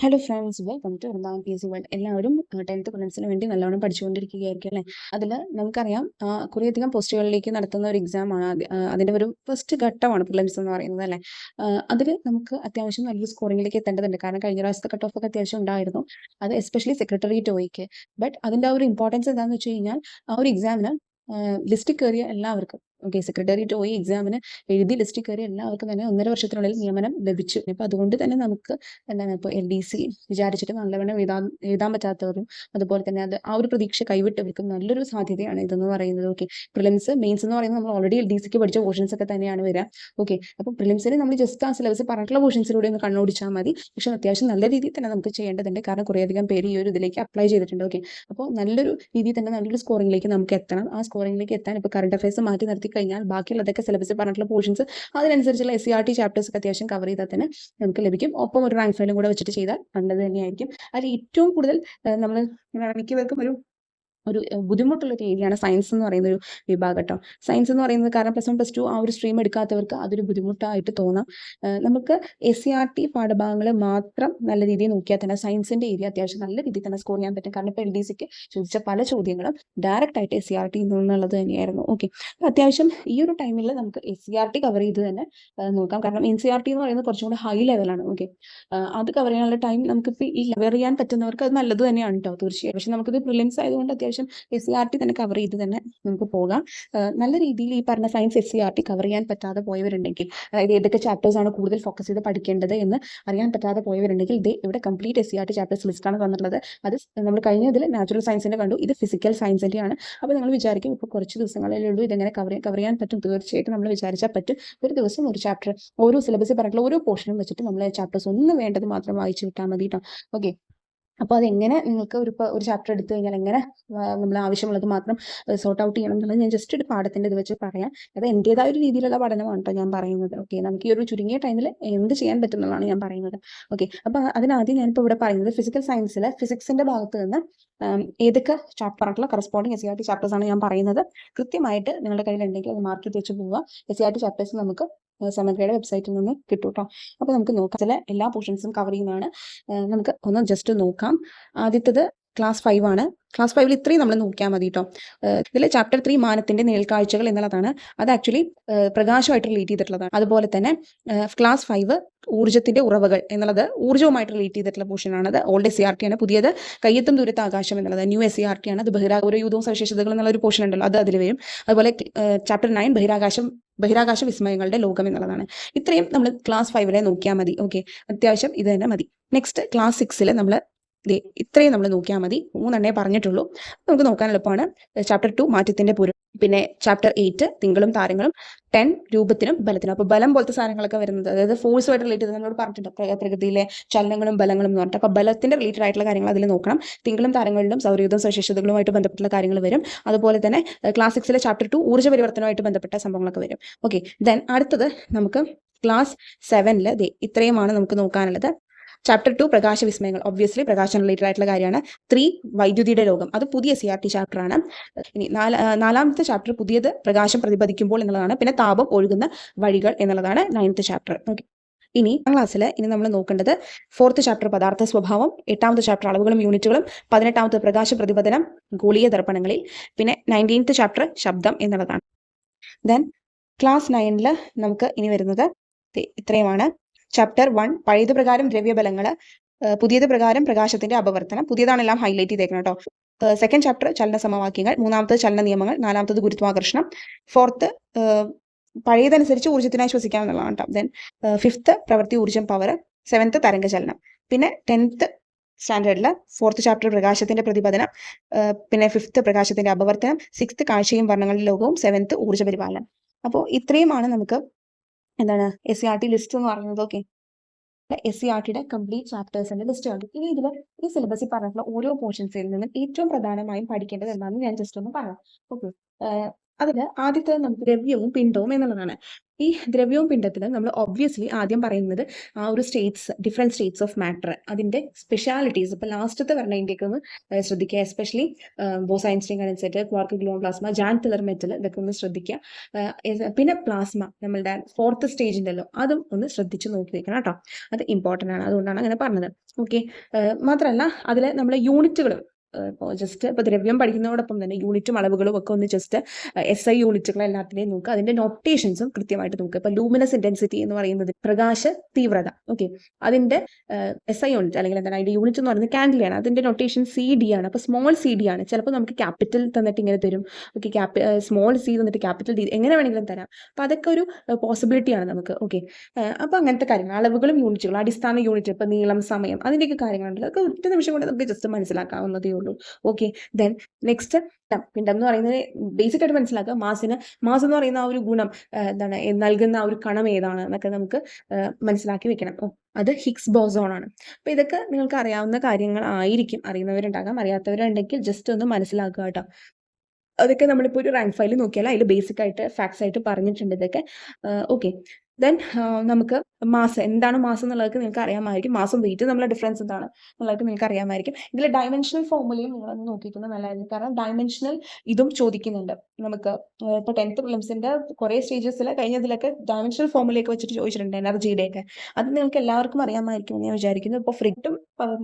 Hello friends, welcome to Ernakulam PSC വേൾഡ്. എല്ലാവരും 10th പ്രിലിംസിന് വേണ്ടി നല്ലോണം പഠിച്ചുകൊണ്ടിരിക്കുകയായിരിക്കും അല്ലേ? അതിൽ നമുക്കറിയാം കുറേയധികം പോസ്റ്റുകളിലേക്ക് നടത്തുന്ന ഒരു എക്സാമാണ്. അതിൻ്റെ ഒരു ഫസ്റ്റ് ഘട്ടമാണ് പ്രിലിംസ് എന്ന് പറയുന്നത് അല്ലേ? അതിൽ നമുക്ക് അത്യാവശ്യം വലിയ സ്കോറിംഗിലേക്ക് എത്തേണ്ടതുണ്ട്. കാരണം കഴിഞ്ഞ പ്രാവശ്യത്തെ കട്ട് ഓഫ് ഒക്കെ അത്യാവശ്യം ഉണ്ടായിരുന്നു. അത് എസ്പെഷ്യലി സെക്രട്ടേറിയറ്റ് ഒയ്ക്ക്. ബട്ട് അതിൻ്റെ ആ ഒരു ഇമ്പോർട്ടൻസ് എന്താണെന്ന് വെച്ച് കഴിഞ്ഞാൽ ആ ഒരു എക്സാമിന് ലിസ്റ്റിൽ കയറിയ എല്ലാവർക്കും സെക്രട്ടേറിയറ്റ് ഒയ് എക്സാമിന് എഴുതി ലിസ്റ്റിൽ കയറിയ എല്ലാവർക്കും തന്നെ 1.5 വർഷത്തിനുള്ളിൽ നിയമനം ലഭിച്ചു. അപ്പോൾ അതുകൊണ്ട് തന്നെ നമുക്ക് എന്താണ് ഇപ്പോൾ LDC വിചാരിച്ചിട്ട് നല്ലവണ്ണം എഴുതാൻ പറ്റാത്തവരും അതുപോലെ തന്നെ ആ ഒരു പ്രതീക്ഷ കൈവിട്ടവർക്കും നല്ലൊരു സാധ്യതയാണ് ഇതെന്ന് പറയുന്നത്. പ്രിലിംസ് മെയിൻസ് എന്ന് പറയുന്നത് നമ്മൾ ഓൾറെഡി LDCക്ക് പഠിച്ച പോർഷൻസ് ഒക്കെ തന്നെയാണ് വരിക. അപ്പോൾ പ്രിലിംസിന് നമ്മൾ ജസ്റ്റ് ആ സിലബസ് പറഞ്ഞിട്ടുള്ള പോർഷൻസിലൂടെ ഒന്ന് കണ്ണോടിച്ചാൽ മതി. പക്ഷെ അത്യാവശ്യം നല്ല രീതിയിൽ തന്നെ നമുക്ക് ചെയ്യേണ്ടതുണ്ട്. കാരണം കുറേയധികം പേര് ഈ ഒരു ഇതിലേക്ക് അപ്ലൈ ചെയ്തിട്ടുണ്ട്. അപ്പോൾ നല്ലൊരു രീതിയിൽ തന്നെ നല്ലൊരു സ്കോറിംഗിലേക്ക് നമുക്ക് എത്തണം. ആ സ്കോറിംഗിലേക്ക് എത്താൻ ഇപ്പോൾ കറണ്ട് അഫയേഴ്സ് മാറ്റി നിർത്തി കഴിഞ്ഞാൽ ബാക്കിയുള്ളതൊക്കെ സിലബസിൽ പറഞ്ഞിട്ടുള്ള പോർഷൻസ് അതിനനുസരിച്ചുള്ള SCRT ചാപ്റ്റേഴ്സ് ഒക്കെ അത്യാവശ്യം കവർ ചെയ്താൽ തന്നെ നമുക്ക് ലഭിക്കും. ഒപ്പം ഒരു റാങ്ക് ഫയലും കൂടെ വെച്ചിട്ട് ചെയ്താൽ നല്ലത് തന്നെയായിരിക്കും. അതിൽ ഏറ്റവും കൂടുതൽ നമ്മൾ മിക്കവർക്കും ഒരു ബുദ്ധിമുട്ടുള്ള ഒരു ഏരിയയാണ് സയൻസ് എന്ന് പറയുന്ന ഒരു വിഭാഗം കേട്ടോ. സയൻസ് എന്ന് പറയുന്നത് കാരണം +1 +2 ആ ഒരു സ്ട്രീം എടുക്കാത്തവർക്ക് അതൊരു ബുദ്ധിമുട്ടായിട്ട് തോന്നാം. നമുക്ക് SCRT പാഠഭാഗങ്ങൾ മാത്രം നല്ല രീതിയിൽ നോക്കിയാൽ തന്നെ സയൻസിൻ്റെ ഏരിയ അത്യാവശ്യം നല്ല രീതിയിൽ തന്നെ സ്കോർ ചെയ്യാൻ പറ്റും. കാരണം ഇപ്പോൾ LDCക്ക് ചോദിച്ച പല ചോദ്യങ്ങളും ഡയറക്റ്റ് ആയിട്ട് SCRT എന്നുള്ളത് തന്നെയായിരുന്നു. അത്യാവശ്യം ഈ ഒരു ടൈമിൽ നമുക്ക് SCRT കവർ ചെയ്ത് തന്നെ നോക്കാം. കാരണം NCERT എന്ന് പറയുന്നത് കുറച്ചും കൂടി ഹൈ ലെവലാണ്. അത് കവർ ചെയ്യാനുള്ള ടൈം നമുക്കിപ്പോൾ ഈ കവർ ചെയ്യാൻ പറ്റുന്നവർക്ക് അത് നല്ലത് തന്നെയാണ് കേട്ടോ, തീർച്ചയായും. പക്ഷെ നമുക്കിത് പ്രിലിംസ് ആയതുകൊണ്ട് അത്യാവശ്യം SCRT തന്നെ കവർ ചെയ്ത് തന്നെ നമുക്ക് പോകാം. നല്ല രീതിയിൽ ഈ പറഞ്ഞ സയൻസ് SCRT കവർ ചെയ്യാൻ പറ്റാതെ പോയവരുണ്ടെങ്കിൽ, അതായത് ഏതൊക്കെ ചാപ്റ്റേഴ്സ് ആണ് കൂടുതൽ ഫോക്കസ് ചെയ്ത് പഠിക്കേണ്ടത് എന്ന് അറിയാൻ പറ്റാതെ പോയവരുണ്ടെങ്കിൽ ഇവിടെ കംപ്ലീറ്റ് SCRT ചാപ്റ്റേഴ്സ് ലിസ്റ്റാണ് തന്നിട്ടുള്ളത്. അത് നമ്മൾ കഴിഞ്ഞതിൽ നാച്ചുറൽ സയൻസിൻ്റെ കണ്ടു, ഇത് ഫിസിക്കൽ സയൻസിൻ്റെയാണ്. അപ്പോൾ നിങ്ങൾ വിചാരിക്കും ഇപ്പോൾ കുറച്ച് ദിവസങ്ങളിലേ ഉള്ളൂ ഇതെങ്ങനെ കവർ ചെയ്യാൻ പറ്റും. തീർച്ചയായിട്ടും നമ്മൾ വിചാരിച്ചാൽ പറ്റും. ഒരു ദിവസം ഒരു ചാപ്റ്റർ, ഓരോ സിലബസിൽ പറഞ്ഞിട്ടുള്ള ഓരോ പോർഷനും വെച്ചിട്ട് നമ്മൾ ചാപ്റ്റേഴ്സ് ഒന്ന് വേണ്ടത് മാത്രം വായിച്ചു വിട്ടാൽ മതി കേട്ടോ. അപ്പോൾ അതെങ്ങനെ നിങ്ങൾക്ക് ഒരു ചാപ്റ്റർ എടുത്തു കഴിഞ്ഞാൽ എങ്ങനെ നമ്മൾ ആവശ്യമുള്ളത് മാത്രം സോർട്ട് ഔട്ട് ചെയ്യണം എന്നുള്ളത് ഞാൻ ജസ്റ്റ് ഒരു പാഠത്തിൻ്റെ ഇത് വെച്ച് പറയാം. അത് എൻ്റേതായ ഒരു രീതിയിലുള്ള പഠനമാണ് കേട്ടോ ഞാൻ പറയുന്നത്. നമുക്ക് ഈ ഒരു ചുരുങ്ങിയ ടൈമിൽ എന്ത് ചെയ്യാൻ പറ്റുന്നതാണ് ഞാൻ പറയുന്നത്. അപ്പോൾ അതിനാദ്യം ഞാനിപ്പോൾ ഇവിടെ പറയുന്നത് ഫിസിക്കൽ സയൻസിൽ ഫിസിക്സിൻ്റെ ഭാഗത്ത് നിന്ന് ഏതൊക്കെ ചാപ്റ്ററായിട്ടുള്ള കറസ്പോണ്ടിങ് SCRT ചാപ്റ്റേഴ്സാണ് ഞാൻ പറയുന്നത്. കൃത്യമായിട്ട് നിങ്ങളുടെ കയ്യിലുണ്ടെങ്കിൽ അത് മാർക്ക് വെച്ച് പോവുക. SCRT ചാപ്റ്റേഴ്സ് നമുക്ക് സമഗ്രയുടെ വെബ്സൈറ്റിൽ നിന്ന് കിട്ടും കേട്ടോ. അപ്പോൾ നമുക്ക് നോക്കാം. ചില എല്ലാ പോർഷൻസും കവർ ചെയ്യുന്നതാണ്. നമുക്ക് ഒന്ന് ജസ്റ്റ് നോക്കാം. ആദ്യത്തേത് ക്ലാസ് 5 ആണ്. ക്ലാസ് 5 ഇത്രയും നമ്മൾ നോക്കിയാൽ മതി കേട്ടോ. ഇതിൽ ചാപ്റ്റർ 3 മാനത്തിൻ്റെ നേൽക്കാഴ്ചകൾ എന്നുള്ളതാണ്. അത് ആക്ച്വലി പ്രകാശമായിട്ട് റിലേറ്റ് ചെയ്തിട്ടുള്ളതാണ്. അതുപോലെ തന്നെ ക്ലാസ് 5 ഊർജ്ജത്തിൻ്റെ ഉറവകൾ എന്നുള്ളത് ഊർജ്ജവുമായിട്ട് റിലേറ്റ് ചെയ്തിട്ടുള്ള പോർഷനാണ്. അത് ഓൾഡ് SCRT ആണ്. പുതിയത് കയ്യെത്തും ദൂരത്ത് ആകാശം എന്നുള്ളത് ന്യൂ SCRT ആണ്. അത് ബഹിരാകാശവും സവിശേഷതകൾ എന്നുള്ള ഒരു പോർഷൻ ഉണ്ടല്ലോ, അത് അതിൽ വരും. അതുപോലെ ചാപ്റ്റർ 9 ബഹിരാകാശ വിസ്മയങ്ങളുടെ ലോകം എന്നുള്ളതാണ്. ഇത്രയും നമ്മൾ ക്ലാസ് 5 നോക്കിയാൽ മതി. അത്യാവശ്യം ഇത് തന്നെ മതി. നെക്സ്റ്റ് ക്ലാസ് 6 നമ്മൾ ഇത്രയും നമ്മൾ നോക്കിയാൽ മതി. 3 പറഞ്ഞിട്ടുള്ളൂ. നമുക്ക് നോക്കാൻ എളുപ്പമാണ്. ചാപ്റ്റർ 2 മാറ്റത്തിന്റെ പൊരുൾ, പിന്നെ ചാപ്റ്റർ 8 തിങ്കളും താരങ്ങളും, 10 രൂപത്തിനും ബലത്തിനും. അപ്പോൾ ബലം പോലത്തെ സാധനങ്ങളൊക്കെ വരുന്നത്, അതായത് ഫോഴ്സുമായിട്ട് റിലേറ്റ് ചെയ്ത് നമ്മളോട് പറഞ്ഞിട്ടുണ്ട്, പ്രകൃതിയിലെ ചലനങ്ങളും ബലങ്ങളും എന്ന് പറഞ്ഞിട്ട്. അപ്പോൾ ബലത്തിന്റെ റിലേറ്റഡ് ആയിട്ടുള്ള കാര്യങ്ങൾ അതിൽ നോക്കണം. തിങ്കളും താരങ്ങളിലും സൗരയൂഥവും സവിശേഷതകളുമായിട്ട് ബന്ധപ്പെട്ടുള്ള കാര്യങ്ങൾ വരും. അതുപോലെ തന്നെ ക്ലാസ് 6 ചാപ്റ്റർ 2 ഊർജ്ജ പരിവർത്തനവുമായിട്ട് ബന്ധപ്പെട്ട സംഭവങ്ങളൊക്കെ വരും. ദെൻ അടുത്തത് നമുക്ക് ക്ലാസ് 7 ഇത്രയുമാണ് നമുക്ക് നോക്കാനുള്ളത്. ചാപ്റ്റർ 2 പ്രകാശ വിസ്മയങ്ങൾ, ഒബ്വിയസ്ലി പ്രകാശം റിലേറ്റഡ് ആയിട്ടുള്ള കാര്യമാണ്. 3 വൈദ്യുതിയുടെ ലോകം, അത് പുതിയ SCRT ചാപ്റ്റർ ആണ്. ഇനി നാലാമത്തെ ചാപ്റ്റർ പുതിയത് പ്രകാശം പ്രതിപദിക്കുമ്പോൾ എന്നുള്ളതാണ്. പിന്നെ താപം ഒഴുകുന്ന വഴികൾ എന്നുള്ളതാണ് 9th ചാപ്റ്റർ. ഇനി ക്ലാസ്സിൽ നമ്മൾ നോക്കേണ്ടത് 4th ചാപ്റ്റർ പദാർത്ഥ സ്വഭാവം, 8ാമത്തെ ചാപ്റ്റർ അളവുകളും യൂണിറ്റുകളും, 18ാമത്തെ പ്രകാശ പ്രതിപതനം ഗോളീയ ദർപ്പണങ്ങളിൽ, പിന്നെ 19th ചാപ്റ്റർ ശബ്ദം എന്നുള്ളതാണ്. ദെൻ ക്ലാസ് 9 നമുക്ക് ഇനി വരുന്നത് ഇത്രയുമാണ്. ചാപ്റ്റർ 1 പഴയത് പ്രകാരം ദ്രവ്യബലങ്ങൾ, പുതിയത് പ്രകാരം പ്രകാശത്തിന്റെ അപവർത്തനം. പുതിയതാണെല്ലാം ഹൈലൈറ്റ് ചെയ്തേക്കണം കേട്ടോ. 2nd ചാപ്റ്റർ ചലന സമവാക്യങ്ങൾ, 3ാമത്തത് ചലന നിയമങ്ങൾ, 4ാമത്തത് ഗുരുത്വാകർഷണം, 4th പഴയതനുസരിച്ച് ഊർജ്ജത്തിനായി ശ്വസിക്കാം എന്നുള്ളതാണ് കേട്ടോ. ദെൻ 5th പ്രവൃത്തി ഊർജ്ജം പവർ, 7th തരംഗചലനം. പിന്നെ 10th സ്റ്റാൻഡേർഡിൽ 4th ചാപ്റ്റർ പ്രകാശത്തിന്റെ പ്രതിപതനം, പിന്നെ 5th പ്രകാശത്തിന്റെ അപവർത്തനം, 6th കാഴ്ചയും വർണ്ണങ്ങളുടെ ലോകവും, 7th ഊർജ്ജ പരിപാലനം. അപ്പോൾ ഇത്രയുമാണ് നമുക്ക് SCRT ലിസ്റ്റ് എന്ന് പറയുന്നത്. SCRTയുടെ കംപ്ലീറ്റ് ചാപ്റ്റേഴ്സിന്റെ ലിസ്റ്റ് ഉണ്ട്. ഇനി ഇതിൽ ഈ സിലബസിൽ പറഞ്ഞിട്ടുള്ള ഓരോ പോർഷൻസിൽ നിന്നും ഏറ്റവും പ്രധാനമായും പഠിക്കേണ്ടത് എന്താണെന്ന് ഞാൻ ജസ്റ്റ് ഒന്ന് പറയാം. അതിൽ ആദ്യത്തെ നമുക്ക് ദ്രവ്യവും പിണ്ഡവും എന്നുള്ളതാണ്. ഈ ദ്രവ്യവും പിണ്ഡത്തിൽ നമ്മൾ ഒബ്വിയസ്ലി ആദ്യം പറയുന്നത് ആ ഒരു ഡിഫറെൻറ്റ് സ്റ്റേറ്റ്സ് ഓഫ് മാറ്റർ അതിൻ്റെ സ്പെഷ്യാലിറ്റീസ്. ഇപ്പോൾ ലാസ്റ്റത്തെ പറഞ്ഞതിൻ്റെയൊക്കെ ഒന്ന് ശ്രദ്ധിക്കുക. Especially Bose Einstein condensate, quark gluon plasma, Jahn Teller metal, ഇതൊക്കെ ഒന്ന് ശ്രദ്ധിക്കുക. പിന്നെ പ്ലാസ്മ, നമ്മളുടെ ഫോർത്ത് സ്റ്റേജ് ഉണ്ടല്ലോ, അതും ഒന്ന് ശ്രദ്ധിച്ച് നോക്കി വെക്കണം കേട്ടോ. അത് ഇമ്പോർട്ടൻ്റ് ആണ്, അതുകൊണ്ടാണ് അങ്ങനെ പറഞ്ഞത്. ഓക്കെ. മാത്രമല്ല അതിൽ നമ്മൾ യൂണിറ്റുകൾ ഇപ്പോൾ ദ്രവ്യം പഠിക്കുന്നതോടൊപ്പം തന്നെ യൂണിറ്റും അളവുകളും ഒക്കെ ഒന്ന് ജസ്റ്റ് SI യൂണിറ്റുകൾ എല്ലാത്തിനെയും നോക്കുക. അതിന്റെ നൊട്ടേഷൻസും കൃത്യമായിട്ട് നോക്കുക. ഇപ്പൊ ലൂമിനസ് ഇന്റൻസിറ്റി എന്ന് പറയുന്നത് പ്രകാശ തീവ്രത. ഓക്കെ, അതിന്റെ SI യൂണിറ്റ് അല്ലെങ്കിൽ എന്താണ് അതിന്റെ യൂണിറ്റ് എന്ന് പറയുന്നത് കാൻഡിലാണ്. അതിന്റെ നൊട്ടേഷൻ CD ആണ്. അപ്പോൾ സ്മോൾ CD ആണ്. ചിലപ്പോൾ നമുക്ക് ക്യാപിറ്റൽ തന്നിട്ട് ഇങ്ങനെ തരും. ഓക്കെ, സ്മോൾ C തന്നിട്ട് ക്യാപിറ്റൽ D എങ്ങനെ വേണമെങ്കിലും തരാം. അപ്പോൾ അതൊക്കെ ഒരു പോസിബിലിറ്റി ആണ് നമുക്ക്. ഓക്കെ, അപ്പോൾ അങ്ങനത്തെ കാര്യങ്ങൾ, അളവുകളും യൂണിറ്റുകളും, അടിസ്ഥാന യൂണിറ്റ്, ഇപ്പൊ നീളം, സമയം, അതിന്റെയൊക്കെ കാര്യങ്ങളുണ്ട്. അതൊക്കെ ഒറ്റ നിമിഷം കൊണ്ട് നമുക്ക് ജസ്റ്റ് മനസ്സിലാക്കാവുന്നതേ ഉള്ളൂ. ഓക്കെ, ദെൻ നെക്സ്റ്റ് പിണ്ഡം എന്ന് പറയുന്നത് ബേസിക് ആയിട്ട് മനസ്സിലാക്കുക. മാസ് എന്ന് പറയുന്ന ആ ഒരു ഗുണം എന്താണ് നൽകുന്ന ആ ഒരു കണം ഏതാണ് എന്നൊക്കെ നമുക്ക് മനസ്സിലാക്കി വെക്കണം. അത് ഹിഗ്സ് ബോസോൺ ആണ്. അപ്പോൾ ഇതൊക്കെ നിങ്ങൾക്ക് അറിയാവുന്ന കാര്യങ്ങൾ ആയിരിക്കും. അറിയുന്നവരുണ്ടാകാം, അറിയാത്തവരുണ്ടെങ്കിൽ ജസ്റ്റ് ഒന്ന് മനസ്സിലാക്കുക കേട്ടോ. അതൊക്കെ നമ്മളിപ്പോൾ ഒരു റാങ്ക് ഫയൽ നോക്കിയാൽ അതിൽ ബേസിക് ആയിട്ട് ഫാക്ട്സ് ആയിട്ട് പറഞ്ഞിട്ടുണ്ട് ഇതൊക്കെ. ഓക്കെ, ദെൻ നമുക്ക് എന്താണ് മാസം എന്നുള്ളതൊക്കെ നിങ്ങൾക്ക് അറിയാമായിരിക്കും. മാസം വെയിറ്റ് തമ്മിലുള്ള ഡിഫറൻസ് എന്താണ് എന്നുള്ളതൊക്കെ നിങ്ങൾക്ക് അറിയാമായിരിക്കും. ഇതിൽ ഡയമെൻഷണൽ ഫോർമുലയും നിങ്ങളൊന്ന് നോക്കിക്കുന്നത് നല്ലതായിരിക്കും. കാരണം ഡയമെൻഷണൽ ഇതും ചോദിക്കുന്നുണ്ട് നമുക്ക്. ഇപ്പോൾ 10th പ്രിലിംസിന്റെ കുറേ സ്റ്റേജസിൽ കഴിഞ്ഞതിലൊക്കെ ഡയമെൻഷണൽ ഫോർമുലയൊക്കെ വെച്ചിട്ട് ചോദിച്ചിട്ടുണ്ട്, എനർജിയുടെ ഒക്കെ. അത് നിങ്ങൾക്ക് എല്ലാവർക്കും അറിയാമായിരിക്കും എന്ന് ഞാൻ വിചാരിക്കുന്നു. ഇപ്പോൾ ഫ്രിക്റ്റും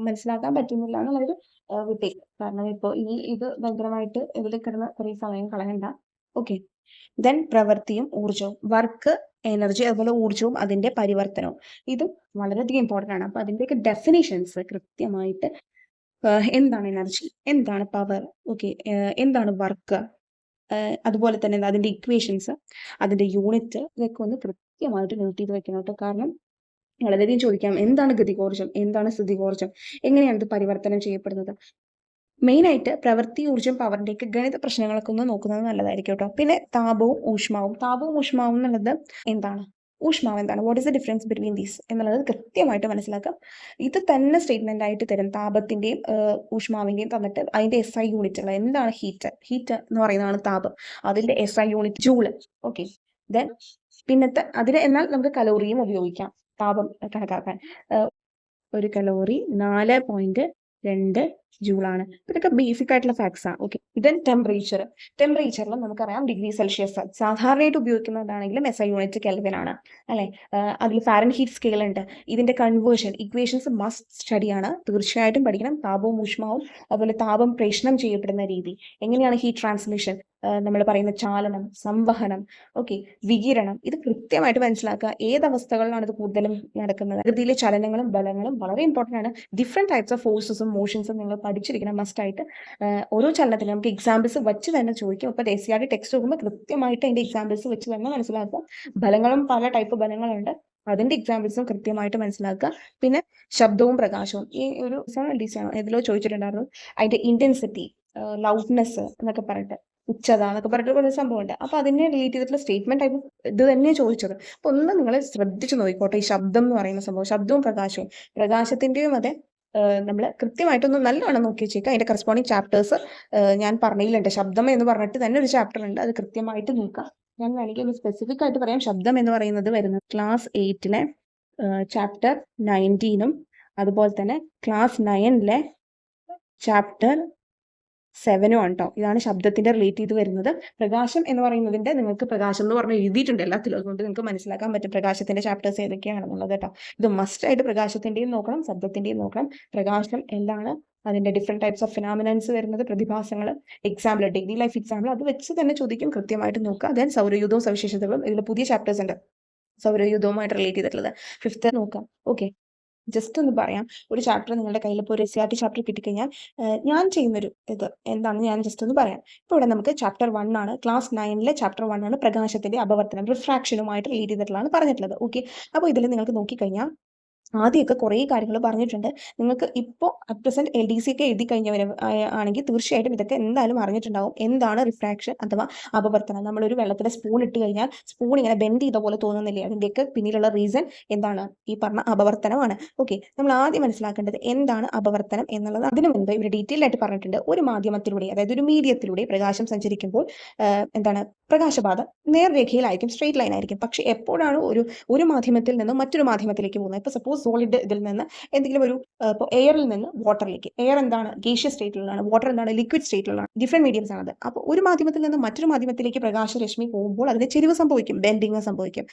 മനസ്സിലാക്കാൻ പറ്റുന്നില്ല എന്നുള്ളത് വിട്ടേക്ക്. കാരണം ഇപ്പോൾ ഇത് ഭയങ്കരമായിട്ട് ഇതിൽ കിടന്ന് കുറേ സമയം കളയണ്ട. ഓക്കെ, ദെൻ പ്രവൃത്തിയും ഊർജവും, വർക്ക്, എനർജി, അതുപോലെ ഊർജവും അതിന്റെ പരിവർത്തനവും, ഇതും വളരെയധികം ഇമ്പോർട്ടൻ്റ് ആണ്. അപ്പോൾ അതിൻ്റെയൊക്കെ ഡെഫിനേഷൻസ് കൃത്യമായിട്ട്, എന്താണ് എനർജി, എന്താണ് പവർ, ഓക്കെ, എന്താണ് വർക്ക്, അതുപോലെ തന്നെ അതിന്റെ ഇക്വേഷൻസ്, അതിന്റെ യൂണിറ്റ്, ഇതൊക്കെ ഒന്ന് കൃത്യമായിട്ട് നോട്ട് ചെയ്ത് വെക്കണം കേട്ടോ. കാരണം വളരെയധികം ചോദിക്കാം, എന്താണ് ഗതികോർജം, എന്താണ് സ്ഥിതികോർജം, എങ്ങനെയാണ് ഇത് പരിവർത്തനം ചെയ്യപ്പെടുന്നത്. മെയിനായിട്ട് പ്രവൃത്തി, ഊർജ്ജം, പവറിൻ്റെയൊക്കെ ഗണിത പ്രശ്നങ്ങളൊക്കെ ഒന്ന് നോക്കുന്നത് നല്ലതായിരിക്കും കേട്ടോ. പിന്നെ താപവും ഊഷ്മാവും എന്നുള്ളത് എന്താണ്, ഊഷ്മാവ് എന്താണ്, what is the difference between these എന്നുള്ളത് കൃത്യമായിട്ട് മനസ്സിലാക്കാം. ഇത് തന്നെ സ്റ്റേറ്റ്മെന്റ് ആയിട്ട് തരും. താപത്തിന്റെയും ഊഷ്മാവിന്റെയും തന്നിട്ട് അതിന്റെ SI യൂണിറ്റുകൾ, എന്താണ് ഹീറ്റ് എന്ന് പറയുന്നതാണ് താപം, അതിന്റെ SI unit joule. Okay, then പിന്നത്തെ അതിന് എന്നാൽ നമുക്ക് കലോറിയും ഉപയോഗിക്കാം താപം കണക്കാക്കാൻ. ഒരു കലോറി 4.2 ജൂളാണ്. ഇതൊക്കെ ബേസിക് ആയിട്ടുള്ള ഫാക്ട്സാ. ഓക്കെ, ദെൻ ടെമ്പറേച്ചറിൽ നമുക്കറിയാം ഡിഗ്രി സെൽഷ്യസ്. സാധാരണയായിട്ട് ഉപയോഗിക്കുന്നതാണെങ്കിലും SI യൂണിറ്റ് കെൽവിൻ ആണ് അല്ലെ. അതിൽ ഫാരൻഹീറ്റ് സ്കെയിൽ ഉണ്ട്. ഇതിന്റെ കൺവേർഷൻ ഇക്വേഷൻസ് മസ്റ്റ് സ്റ്റഡിയാണ്, തീർച്ചയായിട്ടും പഠിക്കണം. താപവും ഊഷ്മാവും, അതുപോലെ താപം പ്രേഷണം ചെയ്യപ്പെടുന്ന രീതി, എങ്ങനെയാണ് ഹീറ്റ് ട്രാൻസ്മിഷൻ, നമ്മൾ പറയുന്ന ചാലനം, സംവഹനം, ഓക്കെ, വികിരണം, ഇത് കൃത്യമായിട്ട് മനസ്സിലാക്കുക. ഏത് അവസ്ഥകളിലാണ് ഇത് കൂടുതലും നടക്കുന്നത്. പ്രകൃതിയിലെ ചലനങ്ങളും ബലങ്ങളും വളരെ ഇമ്പോർട്ടൻ്റ് ആണ്. ഡിഫറെന്റ് ടൈപ്സ് ഓഫ് ഫോഴ്സസും മോഷൻസും നിങ്ങൾ പഠിച്ചിരിക്കണം മസ്റ്റായിട്ട്. ഓരോ ചലനത്തിനും നമുക്ക് എക്സാമ്പിൾസ് വെച്ച് തന്നെ ചോദിക്കും. ഇപ്പോൾ SCRT ടെക്സ്റ്റ് നോക്കുമ്പോൾ കൃത്യമായിട്ട് അതിന്റെ എക്സാമ്പിൾസ് വെച്ച് തന്നെ മനസ്സിലാക്കുക. ബലങ്ങളും പല ടൈപ്പ് ബലങ്ങളുണ്ട്, അതിന്റെ എക്സാമ്പിൾസും കൃത്യമായിട്ട് മനസ്സിലാക്കുക. പിന്നെ ശബ്ദവും പ്രകാശവും, ഈ ഒരു ഇതിലോ ചോദിച്ചിട്ടുണ്ടായിരുന്നു. അതിന്റെ ഇന്റൻസിറ്റി, ലൗഡ്നെസ് എന്നൊക്കെ പറഞ്ഞിട്ട്, ഉച്ചത എന്നൊക്കെ പറഞ്ഞിട്ട് കുറേ സംഭവമുണ്ട്. അപ്പൊ അതിനെ റിലേറ്റ് ചെയ്തിട്ടുള്ള സ്റ്റേറ്റ്മെന്റ് ടൈപ്പ് ഇത് തന്നെയാണ് ചോദിച്ചത്. അപ്പൊ ഒന്ന് നിങ്ങൾ ശ്രദ്ധിച്ചു നോക്കിക്കോട്ടെ. ഈ ശബ്ദം എന്ന് പറയുന്ന സംഭവം, ശബ്ദവും പ്രകാശത്തിന്റെയും അതെ, നമ്മൾ കൃത്യമായിട്ടൊന്ന് നല്ലവണ്ണം നോക്കി വെച്ചേക്കുക. അതിന്റെ കറസ്പോണ്ടിങ് ചാപ്റ്റേഴ്സ് ഞാൻ പറഞ്ഞില്ലുണ്ട്. ശബ്ദം എന്ന് പറഞ്ഞിട്ട് തന്നെ ഒരു ചാപ്റ്റർ ഉണ്ട്, അത് കൃത്യമായിട്ട് നോക്കാം. ഞാൻ വേണമെങ്കിൽ ഒന്ന് സ്പെസിഫിക് ആയിട്ട് പറയാം. ശബ്ദം എന്ന് പറയുന്നത് വരുന്നത് ക്ലാസ് 8 ചാപ്റ്റർ 19 അതുപോലെ തന്നെ ക്ലാസ് 9 ചാപ്റ്റർ 7 ആണ് കേട്ടോ. ഇതാണ് ശബ്ദത്തിന്റെ റിലേറ്റ് ചെയ്ത് വരുന്നത്. പ്രകാശം എന്ന് പറയുന്നതിന്റെ നിങ്ങൾക്ക് പ്രകാശം എന്ന് പറഞ്ഞ് എഴുതിയിട്ടുണ്ട് എല്ലാത്തിലും, അതുകൊണ്ട് നിങ്ങൾക്ക് മനസ്സിലാക്കാൻ പറ്റും പ്രകാശത്തിന്റെ ചാപ്റ്റേഴ്സ് ഏതൊക്കെയാണെന്നുള്ളത് കേട്ടോ. ഇത് മസ്റ്റ് ആയിട്ട് പ്രകാശത്തിന്റെയും നോക്കണം, ശബ്ദത്തിന്റെയും നോക്കണം. പ്രകാശം എന്താണ്, അതിന്റെ ഡിഫറെന്റ് ടൈപ്സ് ഓഫ് ഫിനോമിനൻസ് വരുന്നത്, പ്രതിഭാസങ്ങൾ, എക്സാമ്പിൾ, ഡെയിലി ലൈഫ് എക്സാമ്പിൾ, അത് വെച്ച് തന്നെ ചോദിക്കും. കൃത്യമായിട്ട് നോക്കുക. ദെൻ സൗരയൂഥവും സവിശേഷതകളും, ഇതിൽ പുതിയ ചാപ്റ്റേഴ്സ് ഉണ്ട് സൗരയൂഥവുമായിട്ട് റിലേറ്റ് ചെയ്തിട്ടുള്ളത്. 5th നോക്കാം. ഓക്കെ, ജസ്റ്റ് ഒന്ന് പറയാം. ഒരു ചാപ്റ്റർ നിങ്ങളുടെ കയ്യിൽ ഇപ്പോൾ ഒരു SCRT ചാപ്റ്റർ കിട്ടിക്കഴിഞ്ഞാൽ ഞാൻ ചെയ്യുന്നൊരു ഇത് എന്താണെന്ന് ഞാൻ ജസ്റ്റ് ഒന്ന് പറയാം. ഇപ്പോൾ ഇവിടെ നമുക്ക് ചാപ്റ്റർ 1 ആണ്, ക്ലാസ് 9 ചാപ്റ്റർ 1 ആണ്, പ്രകാശത്തിന്റെ അപവർത്തനം, റിഫ്രാക്ഷനുമായിട്ട് റിലേറ്റ് ചെയ്തിട്ടുള്ളതാണ് പറഞ്ഞിട്ടുള്ളത്. ഓക്കെ, അപ്പോൾ ഇതിൽ നിങ്ങൾക്ക് നോക്കിക്കഴിഞ്ഞാൽ ആദ്യമൊക്കെ കുറേ കാര്യങ്ങൾ പറഞ്ഞിട്ടുണ്ട്. നിങ്ങൾക്ക് ഇപ്പോൾ അറ്റ് പ്രസന്റ് LDC ഒക്കെ എഴുതി കഴിഞ്ഞവർ ആണെങ്കിൽ തീർച്ചയായിട്ടും ഇതൊക്കെ എന്തായാലും അറിഞ്ഞിട്ടുണ്ടാവും. എന്താണ് റിഫ്രാക്ഷൻ അഥവാ അപവർത്തനം? നമ്മളൊരു വെള്ളത്തിൽ സ്പൂൺ ഇട്ട് കഴിഞ്ഞാൽ സ്പൂൺ ഇങ്ങനെ ബെൻഡ് ചെയ്ത പോലെ തോന്നുന്നില്ലേ? അതിൻ്റെയൊക്കെ പിന്നിലുള്ള റീസൺ എന്താണ്? ഈ പറഞ്ഞ അപവർത്തനമാണ്. ഓക്കെ, നമ്മൾ ആദ്യം മനസ്സിലാക്കേണ്ടത് എന്താണ് അപവർത്തനം എന്നുള്ളത്. അതിനു മുൻപ് ഇവിടെ ഡീറ്റെയിൽ ആയിട്ട് പറഞ്ഞിട്ടുണ്ട്. ഒരു മാധ്യമത്തിലൂടെ, അതായത് ഒരു മീഡിയത്തിലൂടെ പ്രകാശം സഞ്ചരിക്കുമ്പോൾ എന്താണ് പ്രകാശപാത നേർരേഖയിലായിരിക്കും, സ്ട്രെയിറ്റ് ലൈൻ ആയിരിക്കും. പക്ഷെ എപ്പോഴാണ് ഒരു മാധ്യമത്തിൽ നിന്ന് മറ്റൊരു മാധ്യമത്തിലേക്ക് പോകുന്നത്? ഇപ്പോൾ സപ്പോസ് സോളിഡ് ഇതിൽ നിന്ന് എന്തെങ്കിലും ഒരു ഇപ്പോൾ എയറിൽ നിന്ന് വാട്ടറിലേക്ക്, എയർ എന്താണ് ഗേഷ്യസ് സ്റ്റേറ്റിലുള്ളതാണ്, വാട്ടർ എന്താണ് ലിക്വിഡ് സ്റ്റേറ്റിലുള്ളതാണ്, ഡിഫറെന്റ് മീഡിയംസ് ആണത്. അപ്പോൾ ഒരു മാധ്യമത്തിൽ നിന്ന് മറ്റൊരു മാധ്യമത്തിലേക്ക് പ്രകാശരശ്മി പോകുമ്പോൾ അതിന് ചെരിവ് സംഭവിക്കും, ബെൻഡിങ് സംഭവിക്കും.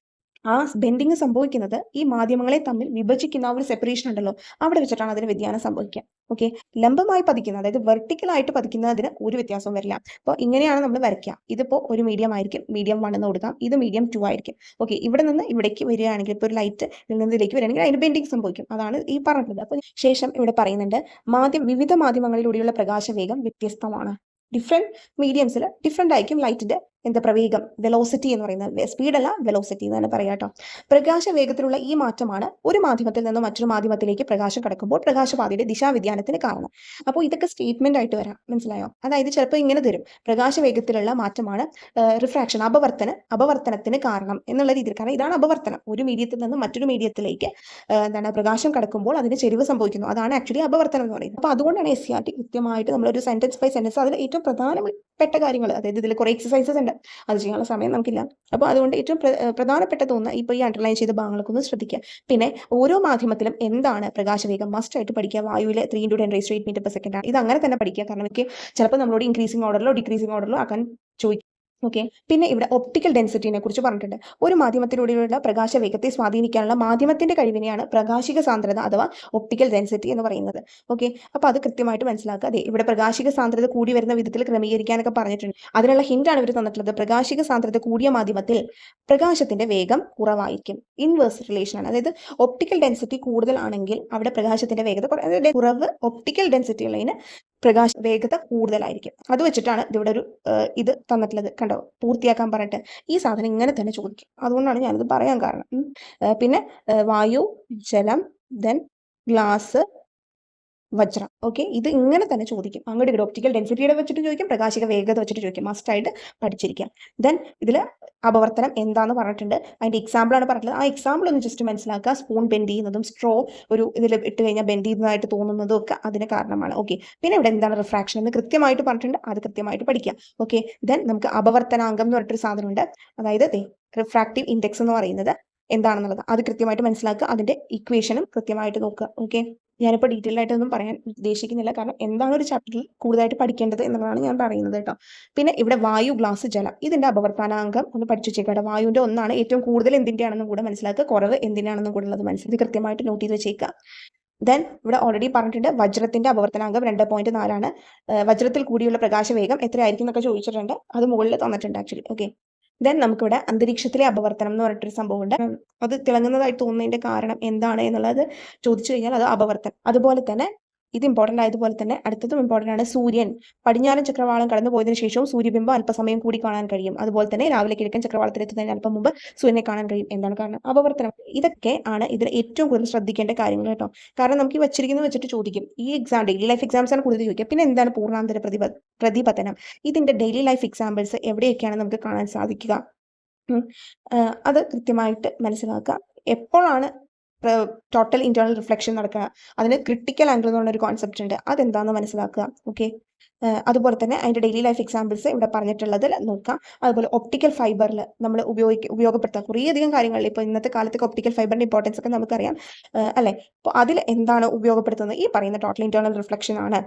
ആ ബെൻഡിങ് സംഭവിക്കുന്നത് ഈ മാധ്യമങ്ങളെ തമ്മിൽ വിഭജിക്കുന്ന ഒരു സെപ്പറേഷൻ ഉണ്ടല്ലോ, അവിടെ വെച്ചിട്ടാണ് അതിന് വ്യതിയാനം സംഭവിക്കുക. ഓക്കെ, ലംബമായി പതിക്കുന്ന, അതായത് വെർട്ടിക്കലായിട്ട് പതിക്കുന്നതിന് ഒരു വ്യത്യാസവും വരില്ല. അപ്പോൾ ഇങ്ങനെയാണ് നമ്മൾ വരയ്ക്കുക. ഇതിപ്പോൾ ഒരു മീഡിയം ആയിരിക്കും, മീഡിയം 1 എന്ന് കൊടുക്കാം, ഇത് മീഡിയം 2 ആയിരിക്കും. ഓക്കെ, ഇവിടെ നിന്ന് ഇവിടേക്ക് വരികയാണെങ്കിൽ ഇപ്പോൾ ഒരു ലൈറ്റ് ഇതിൽ നിന്ന് ഇതിലേക്ക് വരികയാണെങ്കിൽ അതിന് ബെൻഡിങ് സംഭവിക്കും. അതാണ് ഈ പറഞ്ഞത്. അപ്പോൾ ശേഷം ഇവിടെ പറയുന്നുണ്ട് വിവിധ മാധ്യമങ്ങളിലൂടെയുള്ള പ്രകാശവേഗം വ്യത്യസ്തമാണ്. ഡിഫറെന്റ് മീഡിയംസിൽ ഡിഫറെന്റ് ആയിരിക്കും ലൈറ്റിന്റെ പ്രവേഗം, വെലോസിറ്റി എന്ന് പറയുന്നത്. സ്പീഡല്ല, വെലോസിറ്റി എന്ന് തന്നെ പറയാം കേട്ടോ. പ്രകാശ വേഗത്തിലുള്ള ഈ മാറ്റമാണ് ഒരു മാധ്യമത്തിൽ നിന്ന് മറ്റൊരു മാധ്യമത്തിലേക്ക് പ്രകാശം കടക്കുമ്പോൾ പ്രകാശപാതയുടെ ദിശാവ്യതിയാനത്തിന് കാരണം. അപ്പോൾ ഇതൊക്കെ സ്റ്റേറ്റ്മെന്റ് ആയിട്ട് വരാം, മനസ്സിലായോ? അതായത് ചിലപ്പോൾ ഇങ്ങനെ തരും, പ്രകാശ വേഗത്തിലുള്ള മാറ്റമാണ് റിഫ്രാക്ഷൻ, അപവർത്തനത്തിന് കാരണം എന്നുള്ള രീതിയിൽ. കാരണം ഇതാണ് അപവർത്തനം. ഒരു മീഡിയത്തിൽ നിന്ന് മറ്റൊരു മീഡിയത്തിലേക്ക് പ്രകാശം കടക്കുമ്പോൾ അതിന് ചെരിവ് സംഭവിക്കുന്നു. അതാണ് ആക്ച്വലി അപവർത്തനം എന്ന് പറയുന്നത്. അപ്പോൾ അതുകൊണ്ടാണ് SCERT കൃത്യമായിട്ട് നമ്മളൊരു സെന്റൻസ് ബൈ സെന്റൻസ് അതിൽ ഏറ്റവും പ്രധാനപ്പെട്ട കാര്യങ്ങൾ, അതായത് ഇതിൽ കുറേ എക്സസൈസസ് ഉണ്ട്, അത് ചെയ്യാനുള്ള സമയം നമുക്കില്ല. അപ്പോൾ അതുകൊണ്ട് ഏറ്റവും പ്രധാനപ്പെട്ട തോന്നുന്ന ഇപ്പോൾ ഈ അണ്ടർലൈൻ ചെയ്ത ഭാഗങ്ങളൊക്കെ ഒന്ന് ശ്രദ്ധിക്കുക. പിന്നെ ഓരോ മാധ്യമത്തിലും എന്താണ് പ്രകാശവേഗം മസ്റ്റ് ആയിട്ട് പഠിക്കുക. വായുവിലെ 3 × 10⁻8 മീറ്റർ/സെക്കൻഡ് ആണ്. ഇത് അങ്ങനെ തന്നെ പഠിക്കുക. കാരണം എനിക്ക് ചിലപ്പോൾ നമ്മളോട് ഇൻക്രീസിംഗ് ഓർഡറിലോ ഡിക്രീസിംഗ് ഓർഡറിലോ ആക്കാൻ ചോദിക്കും. ഓക്കെ, പിന്നെ ഇവിടെ ഒപ്റ്റിക്കൽ ഡെൻസിറ്റിനെ കുറിച്ച് പറഞ്ഞിട്ടുണ്ട്. ഒരു മാധ്യമത്തിലൂടെയുള്ള പ്രകാശവേഗത്തെ സ്വാധീനിക്കാനുള്ള മാധ്യമത്തിന്റെ കഴിവിനെയാണ് പ്രകാശിക സാന്ദ്രത അഥവാ ഒപ്റ്റിക്കൽ ഡെൻസിറ്റി എന്ന് പറയുന്നത്. ഓക്കെ, അപ്പോൾ അത് കൃത്യമായിട്ട് മനസ്സിലാക്കുക. അതെ, ഇവിടെ പ്രകാശിക സാന്ദ്രത കൂടി വരുന്ന വിധത്തിൽ ക്രമീകരിക്കാനൊക്കെ പറഞ്ഞിട്ടുണ്ട്. അതിനുള്ള ഹിന്റാണ് ഇവർ തന്നിട്ടുള്ളത്. പ്രകാശിക സാന്ദ്രത കൂടിയ മാധ്യമത്തിൽ പ്രകാശത്തിന്റെ വേഗം കുറവായിരിക്കും. ഇൻവേഴ്സ് റിലേഷൻ ആണ്. അതായത് ഒപ്റ്റിക്കൽ ഡെൻസിറ്റി കൂടുതലാണെങ്കിൽ അവിടെ പ്രകാശത്തിന്റെ വേഗത കുറവ്, ഒപ്റ്റിക്കൽ ഡെൻസിറ്റി ഉള്ളതിന് പ്രകാശ വേഗത കൂടുതലായിരിക്കും. അത് വെച്ചിട്ടാണ് ഇതിവിടെ ഒരു ഇത് തന്നിട്ടുള്ളത്. കണ്ടോ, പൂർത്തിയാക്കാൻ പറഞ്ഞിട്ട് ഈ സാധനം ഇങ്ങനെ തന്നെ ചോദിക്കും. അതുകൊണ്ടാണ് ഞാനിത് പറയാൻ കാരണം. പിന്നെ വായു, ജലം, ദെൻ ഗ്ലാസ്, വജ്രം. ഓക്കെ, ഇത് ഇങ്ങനെ തന്നെ ചോദിക്കും. അങ്ങോട്ട് ഇവിടെ ഒപ്റ്റിക്കൽ ഡെൻസിറ്റിയുടെ വെച്ചിട്ട് ചോദിക്കും, പ്രകാശിക വേഗത വെച്ചിട്ട് ചോദിക്കും. മസ്റ്റായിട്ട് പഠിച്ചിരിക്കാം. ദെൻ ഇതിൽ അപവർത്തനം എന്താന്ന് പറഞ്ഞിട്ടുണ്ട്, അതിന്റെ എക്സാമ്പിൾ ആണ് പറഞ്ഞിട്ടുള്ളത്. ആ എക്സാമ്പിൾ ഒന്ന് ജസ്റ്റ് മനസ്സിലാക്കുക. സ്പൂൺ ബെൻഡ് ചെയ്യുന്നതും സ്ട്രോ ഒരു ഇതിൽ ഇട്ട് കഴിഞ്ഞാൽ ബെൻഡ് ചെയ്യുന്നതായിട്ട് തോന്നുന്നതും ഒക്കെ അതിന് കാരണമാണ്. ഓക്കെ, പിന്നെ ഇവിടെ എന്താണ് റിഫ്രാക്ഷൻ എന്ന് കൃത്യമായിട്ട് പറഞ്ഞിട്ടുണ്ട്, അത് കൃത്യമായിട്ട് പഠിക്കുക. ഓക്കെ, ദെൻ നമുക്ക് അപവർത്തനാംഗം എന്ന് പറഞ്ഞിട്ടൊരു സാധനമുണ്ട്. അതായത് റിഫ്രാക്റ്റീവ് ഇൻഡെക്സ് എന്ന് പറയുന്നത് എന്താണെന്നുള്ളത് അത് കൃത്യമായിട്ട് മനസ്സിലാക്കുക. അതിന്റെ ഇക്വേഷനും കൃത്യമായിട്ട് നോക്കുക. ഓക്കെ, ഞാനിപ്പോൾ ഡീറ്റെയിൽ ആയിട്ടൊന്നും പറയാൻ ഉദ്ദേശിക്കുന്നില്ല, കാരണം എന്താണ് ഒരു ചാപ്റ്ററിൽ കൂടുതലായിട്ട് പഠിക്കേണ്ടത് എന്നുള്ളതാണ് ഞാൻ പറയുന്നത് കേട്ടോ. പിന്നെ ഇവിടെ വായു, ഗ്ലാസ്, ജലം, ഇതിന്റെ അപവർത്തനാംഗം ഒന്ന് പഠിച്ചു വെച്ചേക്കാം. വായുവിന്റെ ഒന്നാണ് ഏറ്റവും കൂടുതൽ എന്തിൻ്റെയാണെന്നും കൂടെ മനസ്സിലാക്കുക, കുറവ് എന്തിനാണെന്നും കൂടെ ഉള്ളത് മനസ്സിലാക്കി കൃത്യമായിട്ട് നോട്ട് ചെയ്ത് വെച്ചേക്കുക. ദെൻ ഇവിടെ ഓൾറെഡി പറഞ്ഞിട്ടുണ്ട്, വജ്രത്തിന്റെ അപവർത്തനാംഗം 2.4 ആണ്. വജ്രത്തിൽ കൂടിയുള്ള പ്രകാശവേഗം എത്രയായിരിക്കും എന്നൊക്കെ ചോദിച്ചിട്ടുണ്ട്, അത് മുകളിൽ തന്നിട്ടുണ്ട് ആക്ച്വലി. ഓക്കെ, ദെൻ നമുക്കിവിടെ അന്തരീക്ഷത്തിലെ അപവർത്തനം എന്ന് പറഞ്ഞിട്ടൊരു സംഭവമുണ്ട്. അത് തിളങ്ങുന്നതായിട്ട് തോന്നുന്നതിന്റെ കാരണം എന്താണ് എന്നുള്ളത് ചോദിച്ചു കഴിഞ്ഞാൽ അത് അപവർത്തനം. അതുപോലെ തന്നെ ഇത് ഇമ്പോർട്ടൻ്റ് ആയതുപോലെ തന്നെ അടുത്തതും ഇമ്പോർട്ടൻ്റ് ആണ്. സൂര്യൻ പടിഞ്ഞാറൻ ചക്രവാളം കടന്നു പോയതിനു ശേഷവും സൂര്യബിംബം അല്പസമയം കൂടി കാണാൻ കഴിയും. അതുപോലെ തന്നെ രാവിലെ കിഴക്കൻ ചക്രവാളത്തിലെത്തുന്നതിന് അല്പം മുമ്പ് സൂര്യനെ കാണാൻ കഴിയും. എന്താണ് കാരണം? അപവർത്തനം. ഇതൊക്കെ ആണ് ഇതിൽ ഏറ്റവും കൂടുതൽ ശ്രദ്ധിക്കേണ്ട കാര്യങ്ങൾ കേട്ടോ. കാരണം നമുക്ക് ഈ വെച്ചിരിക്കുന്നത് വെച്ചിട്ട് ചോദിക്കും. ഈ എക്സാം ഡെയിലി ലൈഫ് എക്സാംസ് ആണ് കൂടുതൽ ചോദിക്കുക. പിന്നെ എന്താണ് പൂർണ്ണാന്തര പ്രതിപതനം? ഇതിന്റെ ഡെയിലി ലൈഫ് എക്സാമ്പിൾസ് എവിടെയൊക്കെയാണ് നമുക്ക് കാണാൻ സാധിക്കുക? അത് കൃത്യമായിട്ട് മനസ്സിലാക്കുക. എപ്പോഴാണ് ടോട്ടൽ ഇന്റേണൽ റിഫ്ലക്ഷൻ നടക്കുക? അതിന് ക്രിട്ടിക്കൽ ആംഗിൾ എന്ന് പറഞ്ഞൊരു കോൺസെപ്റ്റ് ഉണ്ട്, അതെന്താണെന്ന് മനസ്സിലാക്കുക. ഓക്കെ, അതുപോലെ തന്നെ അതിന്റെ ഡെയിലി ലൈഫ് എക്സാമ്പിൾസ് ഇവിടെ പറഞ്ഞിട്ടുള്ളത് നോക്കാം. അതുപോലെ ഒപ്റ്റിക്കൽ ഫൈബറിൽ നമ്മൾ ഉപയോഗപ്പെടുത്താം കുറേയധികം കാര്യങ്ങളിൽ. ഇപ്പോൾ ഇന്നത്തെ കാലത്തൊക്കെ ഒപ്റ്റിക്കൽ ഫൈബറിന്റെ ഇമ്പോർട്ടൻസ് ഒക്കെ നമുക്കറിയാം അല്ലേ? അപ്പോൾ അതിൽ എന്താണ് ഉപയോഗപ്പെടുത്തുന്നത്? ഈ പറയുന്ന ടോട്ടൽ ഇന്റേണൽ റിഫ്ലക്ഷൻ ആണ്.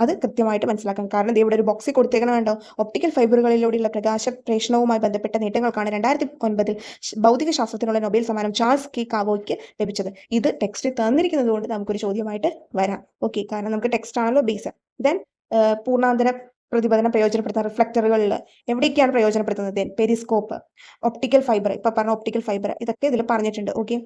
അത് കൃത്യമായിട്ട് മനസ്സിലാക്കാം. കാരണം ഇവിടെ ഒരു ബോക്സിൽ കൊടുത്തേക്കണം വേണ്ടോ. ഒപ്റ്റിക്കൽ ഫൈബറുകളിലൂടെയുള്ള പ്രകാശ പ്രേഷണവുമായി ബന്ധപ്പെട്ട നേട്ടങ്ങൾക്കാണ് 2009 ഭൗതിക ശാസ്ത്രത്തിനുള്ള നൊബേൽ സമ്മാനം ചാൾസ് കെ കാവോയ്ക്ക് ലഭിച്ചത്. ഇത് ടെക്സ്റ്റ് തന്നിരിക്കുന്നത് കൊണ്ട് നമുക്കൊരു ചോദ്യമായിട്ട് വരാം. ഓക്കെ, കാരണം നമുക്ക് ടെക്സ്റ്റ് ആണല്ലോ ബേസ്. ദെൻ പൂർണ്ണാന്തര പ്രതിപതനം പ്രയോജനപ്പെടുത്തുന്ന റിഫ്ലക്ടറുകളിൽ എവിടെയൊക്കെയാണ് പ്രയോജനപ്പെടുത്തുന്നത്? പെരിസ്കോപ്പ്, ഒപ്റ്റിക്കൽ ഫൈബർ, ഇപ്പൊ പറഞ്ഞ ഒപ്റ്റിക്കൽ ഫൈബർ, ഇതൊക്കെ ഇതിൽ പറഞ്ഞിട്ടുണ്ട്. ഓക്കെ,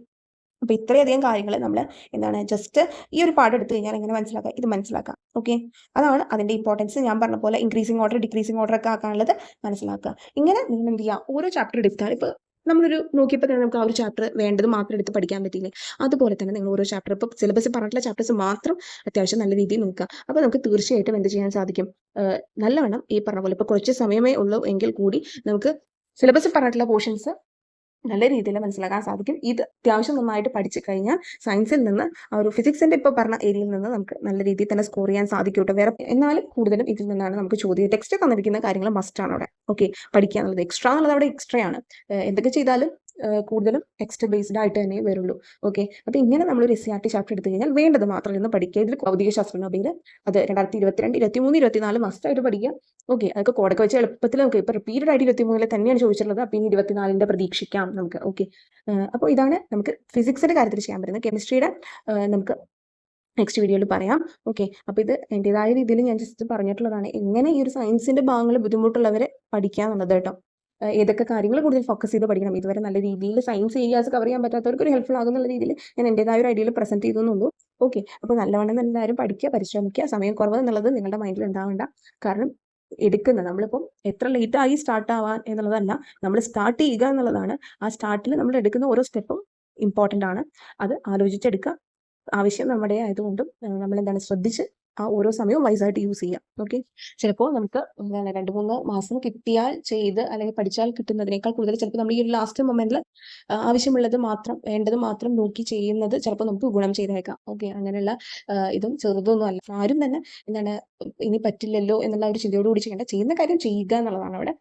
അപ്പോൾ ഇത്രയധികം കാര്യങ്ങൾ നമ്മൾ എന്താണ് ജസ്റ്റ് ഈ ഒരു പാഠം എടുത്തു കഴിഞ്ഞാൽ എങ്ങനെ മനസ്സിലാക്കാം? ഇത് മനസ്സിലാക്കാം. ഓക്കെ, അതാണ് അതിന്റെ ഇമ്പോർട്ടൻസ്. ഞാൻ പറഞ്ഞ പോലെ ഇൻക്രീസിംഗ് ഓർഡർ ഡിക്രീസിംഗ് ഓർഡർ ഒക്കെ ആക്കാനുള്ളത് മനസ്സിലാക്കുക. ഇങ്ങനെ നിങ്ങൾ എന്ത് ചെയ്യുക? ഓരോ ചാപ്റ്റർ എടുത്താൽ ഇപ്പോൾ നമ്മളൊരു നോക്കിയപ്പോൾ തന്നെ നമുക്ക് ആ ഒരു ചാപ്റ്റർ വേണ്ടത് മാത്രം എടുത്ത് പഠിക്കാൻ പറ്റിയില്ലേ? അതുപോലെ തന്നെ നിങ്ങൾ ഓരോ ചാപ്റ്റർ ഇപ്പോൾ സിലബസിൽ പറഞ്ഞിട്ടുള്ള ചാപ്റ്റേഴ്സ് മാത്രം അത്യാവശ്യം നല്ല രീതിയിൽ നോക്കുക. അപ്പോൾ നമുക്ക് തീർച്ചയായിട്ടും എന്ത് ചെയ്യാൻ സാധിക്കും? നല്ലവണ്ണം ഈ പറഞ്ഞ പോലെ ഇപ്പോൾ കുറച്ച് സമയമേ ഉള്ളൂ എങ്കിൽ കൂടി നമുക്ക് സിലബസിൽ പറഞ്ഞിട്ടുള്ള പോർഷൻസ് നല്ല രീതിയിൽ മനസ്സിലാക്കാൻ സാധിക്കും. ഇത് അത്യാവശ്യം നന്നായിട്ട് പഠിച്ചു കഴിഞ്ഞാൽ സയൻസിൽ നിന്ന് ആ ഒരു ഫിസിക്സിന്റെ ഇപ്പോൾ പറഞ്ഞ ഏരിയയിൽ നിന്ന് നമുക്ക് നല്ല രീതിയിൽ തന്നെ സ്കോർ ചെയ്യാൻ സാധിക്കും കേട്ടോ. വേറെ എന്നാലും കൂടുതലും ഇതിൽ നിന്നാണ് നമുക്ക് ചോദ്യം. ടെക്സ്റ്റ് തന്നിരിക്കുന്ന കാര്യങ്ങൾ മസ്റ്റാണ് അവിടെ. ഓക്കെ, പഠിക്കുക എന്നുള്ളത് എക്സ്ട്രാ എന്നുള്ളത് അവിടെ എക്സ്ട്രാ ആണ്. എന്തൊക്കെ ചെയ്താലും കൂടുതലും ടെക്സ്റ്റ് ബേസ്ഡ് ആയിട്ട് തന്നെ വരുള്ളൂ. ഓക്കെ, അപ്പോൾ ഇങ്ങനെ നമ്മൾ ഒരു SCERT ചാപ്റ്റർ എടുത്തു കഴിഞ്ഞാൽ വേണ്ടത് മാത്രം ഇരുന്ന് പഠിക്കുക. ഇതിൽ ഭൗതിക ശാസ്ത്രം മൊബൈൽ അത് 2022, 23, 24 മസ്റ്റായിട്ട് പഠിക്കുക. ഓക്കെ, അതൊക്കെ കോഡൊക്കെ വെച്ച് എളുപ്പത്തിൽ നമുക്ക് ഇപ്പോൾ റിപ്പീറ്റഡ് ആയിട്ട് 23 തന്നെയാണ് ചോദിച്ചിട്ടുള്ളത്. അപ്പോൾ ഇനി 24ന്റെ പ്രതീക്ഷിക്കാം നമുക്ക്. ഓക്കെ, അപ്പോൾ ഇതാണ് നമുക്ക് ഫിസിക്സിന്റെ കാര്യത്തിൽ ചെയ്യാൻ പറ്റുന്നത്. കെമിസ്ട്രിയുടെ നമുക്ക് നെക്സ്റ്റ് വീഡിയോയിൽ പറയാം. ഓക്കെ, അപ്പോൾ ഇത് എൻ്റെതായ രീതിയിൽ ഞാൻ ജസ്റ്റ് പറഞ്ഞിട്ടുള്ളതാണ്. എങ്ങനെ ഈ ഒരു സയൻസിന്റെ ഭാഗങ്ങൾ ബുദ്ധിമുട്ടുള്ളവരെ പഠിക്കുക എന്നുള്ളത് കേട്ടോ. ഏതൊക്കെ കാര്യങ്ങൾ കൂടുതൽ ഫോക്കസ് ചെയ്ത് പഠിക്കണം. ഇതുവരെ നല്ല രീതിയിൽ സയൻസ് ഏരിയാസ് കവർ ചെയ്യാൻ പറ്റാത്തവർക്ക് ഒരു ഹെൽപ്ഫുൾ ആകുന്നുള്ള രീതിയിൽ ഞാൻ എൻ്റെതായ ഒരു ഐഡിയയിൽ പ്രസന്റ് ചെയ്തെന്നുള്ളൂ. ഓക്കെ, അപ്പോൾ നല്ലവണ്ണം എല്ലാവരും പഠിക്കുക, പരിശ്രമിക്കുക. സമയം കുറവ് എന്നുള്ളത് നിങ്ങളുടെ മൈൻഡിൽ ഉണ്ടാവേണ്ട. കാരണം എടുക്കുന്നത് നമ്മളിപ്പം എത്ര ലേറ്റ് ആയി സ്റ്റാർട്ട് ആവാൻ എന്നുള്ളതല്ല, നമ്മൾ സ്റ്റാർട്ട് ചെയ്യുക എന്നുള്ളതാണ്. ആ സ്റ്റാർട്ടിൽ നമ്മൾ എടുക്കുന്ന ഓരോ സ്റ്റെപ്പും ഇമ്പോർട്ടൻ്റ് ആണ്. അത് ആലോചിച്ചെടുക്കുക. ആവശ്യം നമ്മുടെ ആയതുകൊണ്ടും നമ്മൾ എന്താണ് ശ്രദ്ധിച്ച് ആ ഓരോ സമയവും വൈസായിട്ട് യൂസ് ചെയ്യാം. ഓക്കെ, ചിലപ്പോൾ നമുക്ക് എന്താണ് 2-3 മാസം കിട്ടിയാൽ ചെയ്ത് അല്ലെങ്കിൽ പഠിച്ചാൽ കിട്ടുന്നതിനേക്കാൾ കൂടുതൽ ചിലപ്പോൾ നമ്മൾ ഈ ഒരു ലാസ്റ്റ് മൊമെന്റിൽ ആവശ്യമുള്ളത് മാത്രം വേണ്ടത് മാത്രം നോക്കി ചെയ്യുന്നത് ചിലപ്പോൾ നമുക്ക് ഗുണം ചെയ്തേക്കാം. ഓക്കെ, അങ്ങനെയുള്ള ഇതും ചെറുതൊന്നും അല്ല. ആരും തന്നെ എന്താണ് ഇനി പറ്റില്ലല്ലോ എന്നുള്ള ഒരു ചിന്തയോടുകൂടി ചെയ്യേണ്ട, ചെയ്യുന്ന കാര്യം ചെയ്യുക എന്നുള്ളതാണ് അവിടെ.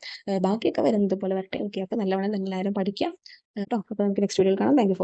ബാക്കിയൊക്കെ വരുന്നത് പോലെ വരട്ടെ. ഓക്കെ, അപ്പോൾ നല്ലവണ്ണം എല്ലാവരും പഠിക്കാം കേട്ടോ. അപ്പോൾ നമുക്ക് നെക്സ്റ്റ് വീഡിയോയിൽ കാണാം. Thank you for